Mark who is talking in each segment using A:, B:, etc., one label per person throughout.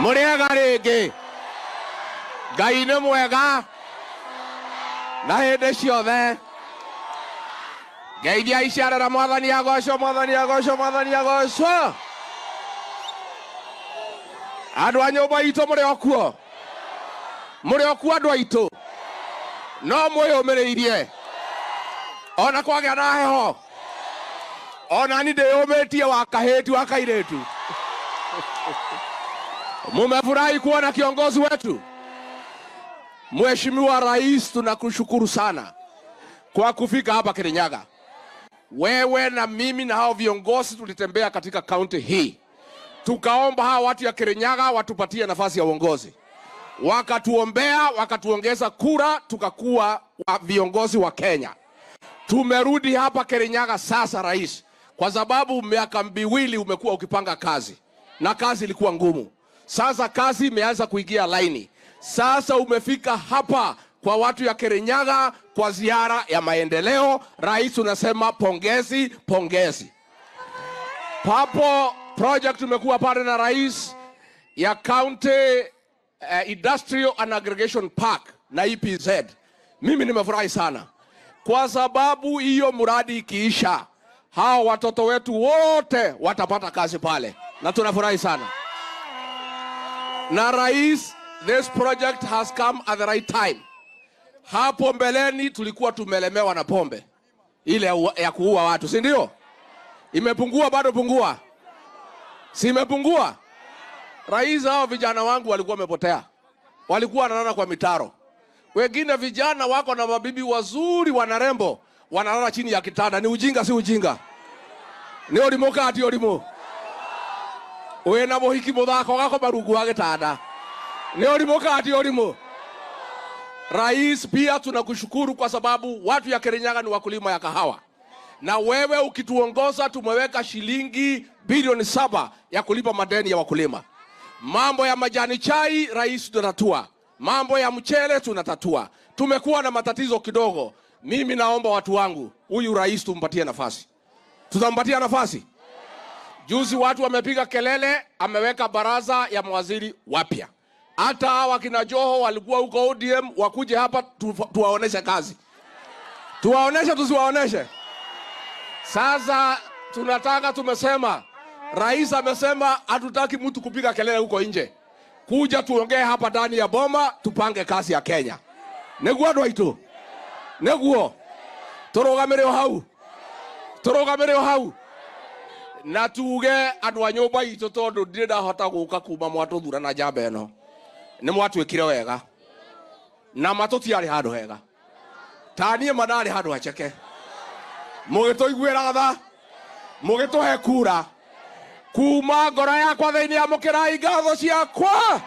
A: Muriega rĩngĩ Ngai nĩ mwega na hĩndĩ ciothe. Ngeithia icarĩra Mwathani agocwo, Mwathani agocwo, Mwathani agocwo. Andũ a nyũmba itũ mũrĩ okuo andũ aitũ, no mwĩyũmĩrĩirie ona kwagĩa na heho. Ona ni ndĩyũmĩtie wa kahĩti wa kairĩtu. Mumefurahi kuona kiongozi wetu Mheshimiwa Rais, tunakushukuru sana kwa kufika hapa Kirinyaga. Wewe na mimi na hao viongozi tulitembea katika kaunti hii, tukaomba hawa watu ya Kirinyaga watupatie nafasi ya uongozi, wakatuombea, wakatuongeza kura, tukakuwa viongozi wa Kenya. Tumerudi hapa Kirinyaga sasa Rais, kwa sababu miaka miwili umekuwa ukipanga kazi na kazi ilikuwa ngumu. Sasa kazi imeanza kuingia laini. Sasa umefika hapa kwa watu ya Kirinyaga kwa ziara ya maendeleo. Rais, unasema pongezi, pongezi. Papo project umekuwa pale na Rais ya County Industrial and Aggregation Park na EPZ. Mimi nimefurahi sana kwa sababu hiyo mradi ikiisha, hao watoto wetu wote watapata kazi pale, na tunafurahi sana. Na Rais, this project has come at the right time. Hapo mbeleni tulikuwa tumelemewa na pombe ile ya kuua watu, si ndio? Imepungua, bado pungua? Si imepungua? Rais, hao vijana wangu walikuwa wamepotea, walikuwa wanalala kwa mitaro. Wengine vijana wako na mabibi wazuri wanarembo, wanalala chini ya kitanda. Ni ujinga, si ujinga? Ni orimo kati orimo. Uwe na mohiki muthako gako marungu wa gitanda. Ni orimo kati orimo. Rais, pia tunakushukuru kwa sababu watu ya Kirinyaga ni wakulima ya kahawa. Na wewe ukituongoza tumeweka shilingi bilioni 7 ya kulipa madeni ya wakulima. Mambo ya majani chai Rais tunatatua. Mambo ya mchele tunatatua. Tumekuwa na matatizo kidogo. Mimi naomba watu wangu, huyu Rais tumpatie nafasi. Tutampatia nafasi. Juzi watu wamepiga kelele, ameweka baraza ya mawaziri wapya. Hata hawa kina Joho walikuwa huko ODM, wakuje hapa tuwaoneshe kazi. Tuwaoneshe, tusiwaoneshe. Sasa tunataka, tumesema, Rais amesema hatutaki mtu kupiga kelele huko nje. Kuja tuongee hapa ndani ya boma, tupange kazi ya Kenya. Neguo andũ aitũ. Neguo. Tũrũgamĩre hau. Na tuge andũ a nyũmba itũ tondũ ndirĩ ndahota gũka kuma mwatũthura na njamba ĩno. Nĩ mwatwĩkire wega. Na matũtiarĩ handũ hega. Taniĩ manarĩ handũ haceke. Mũgĩtũiguĩra tha. Mũgĩtũhe kura. Kuma ngoro yakwa thĩinĩ ya mũkĩrai ngatho ciakwa.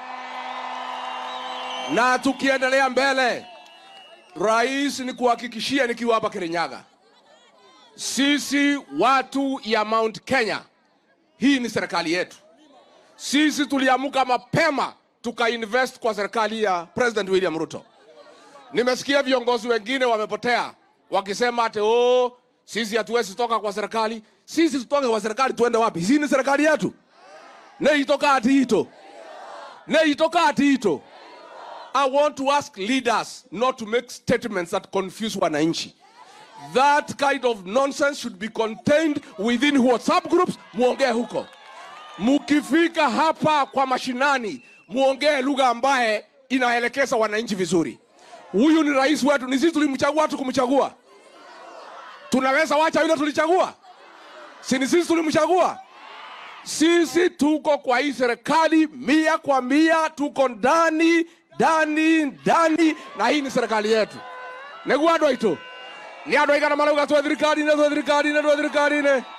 A: Na tukiendelea mbele, Rais, ni kuhakikishia nikiwa hapa Kirinyaga, sisi watu ya Mount Kenya, hii ni serikali yetu. Sisi tuliamuka mapema tukainvest kwa serikali ya President William Ruto. Nimesikia viongozi wengine wamepotea wakisema ati sisi hatuwezi toka kwa serikali. Sisi tutoke kwa serikali tuende wapi? Hii ni serikali yetu. Neitoka ati hito. I want to ask leaders not to make statements that confuse wananchi. That kind of nonsense should be contained within WhatsApp groups. Muongee huko. Mukifika hapa kwa mashinani, muongee lugha ambaye inaelekeza wananchi vizuri. Huyu ni rais wetu, ni sisi tulimchagua kumchagua. Tunaweza wacha yule tulichagua? Si ni sisi tulimchagua? Sisi tuko kwa hii serikali 100%, tuko ndani na hii ni serikali yetu. Neguo andũ aitũ. Ni andũ aigana marauga twa thirikari.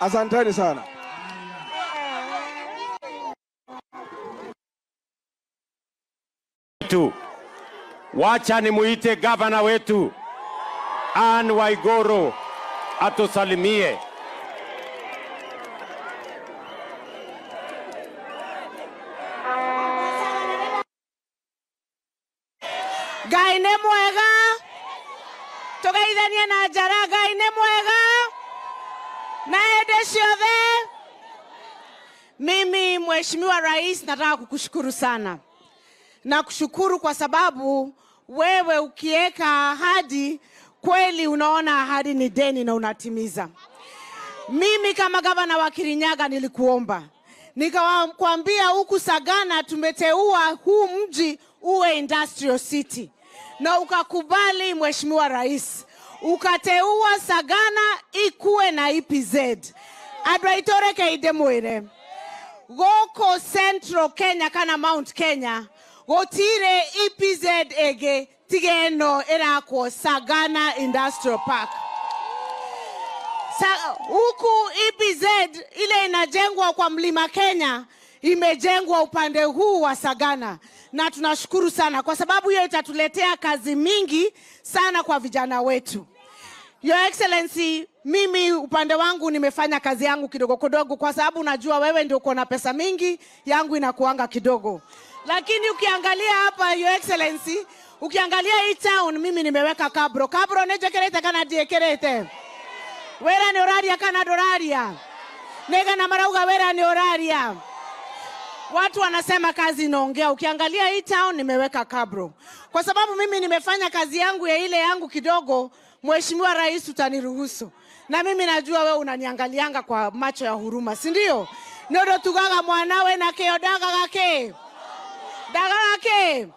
A: Asanteni sana.
B: Wacha ni muite gavana wetu Anne Waiguru atusalimie.
C: Ngai nĩ mwega. Tũgeithanie na njara. Ngai nĩ mwega na hĩndĩ ciothe. Mimi Mheshimiwa Rais, nataka kukushukuru sana. Na kushukuru kwa sababu wewe ukiweka ahadi kweli unaona ahadi ni deni na unatimiza. Mimi kama gavana wa Kirinyaga nilikuomba. Nikawaambia huku Sagana tumeteua huu mji uwe industrial city. Na ukakubali Mheshimiwa Rais. Ukateua Sagana ikuwe na EPZ. Adwaitoreke idemwere. Goko Central Kenya kana Mount Kenya. Gotire EPZ ege tigeno erako Sagana Industrial Park. Huku EPZ ile inajengwa kwa Mlima Kenya imejengwa upande huu wa Sagana. Na tunashukuru sana kwa sababu hiyo itatuletea kazi mingi sana kwa vijana wetu. Your Excellency, mimi upande wangu nimefanya kazi yangu kidogo kidogo kwa sababu najua wewe ndio uko na pesa mingi, yangu inakuanga kidogo. Lakini ukiangalia hapa Your Excellency, ukiangalia hii town mimi nimeweka kabro. Kabro nejekerete kana diekerete. Wera ni oraria kana doraria. Nega na marauga wera ni oraria. Watu wanasema kazi inaongea. Ukiangalia hii town nimeweka kabro. Kwa sababu mimi nimefanya kazi yangu ya ile yangu kidogo, Mheshimiwa Rais utaniruhusu. Na mimi najua wewe unaniangalianga kwa macho ya huruma, si ndio? Nodo tugaga mwanawe na keo daga gake. Daga gake.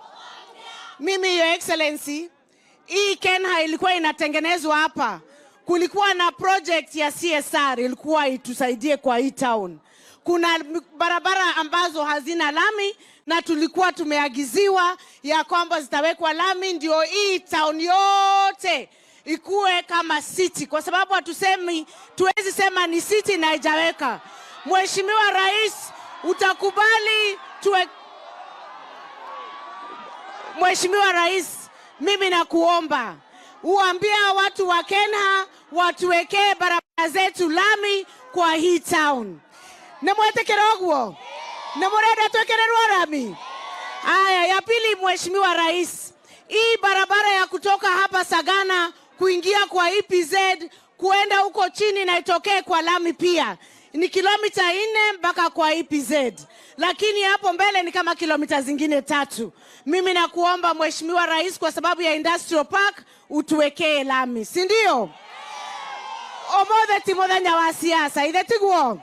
C: Mimi Your Excellency, hii Kenha ilikuwa inatengenezwa hapa. Kulikuwa na project ya CSR ilikuwa itusaidie kwa hii town. Kuna barabara ambazo hazina lami na tulikuwa tumeagiziwa ya kwamba zitawekwa lami ndio hii town yote ikuwe kama city, kwa sababu tuwezi sema ni city na haijaweka. Mheshimiwa Rais, utakubali Mheshimiwa Rais, mimi nakuomba uambia watu wa Kenya watuwekee barabara zetu lami kwa hii town. Nemwetekera ogwo? Nemurenda twekererwa lami? Aya, ya pili Mheshimiwa Rais, hii barabara ya kutoka hapa Sagana kuingia kwa EPZ kuenda huko chini na itokee kwa lami pia. Ni kilomita 4 mpaka kwa EPZ. Lakini hapo mbele ni kama kilomita zingine 3. Mimi nakuomba Mheshimiwa Rais kwa sababu ya Industrial Park utuwekee lami. Si ndio? Omothe timothenya wa siasa. Ithetiguo.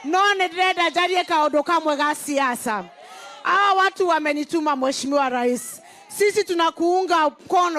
C: None dreda jarie kaondo kamwe ga siasa. Hawa watu wamenituma Mheshimiwa Rais. Sisi tunakuunga mkono.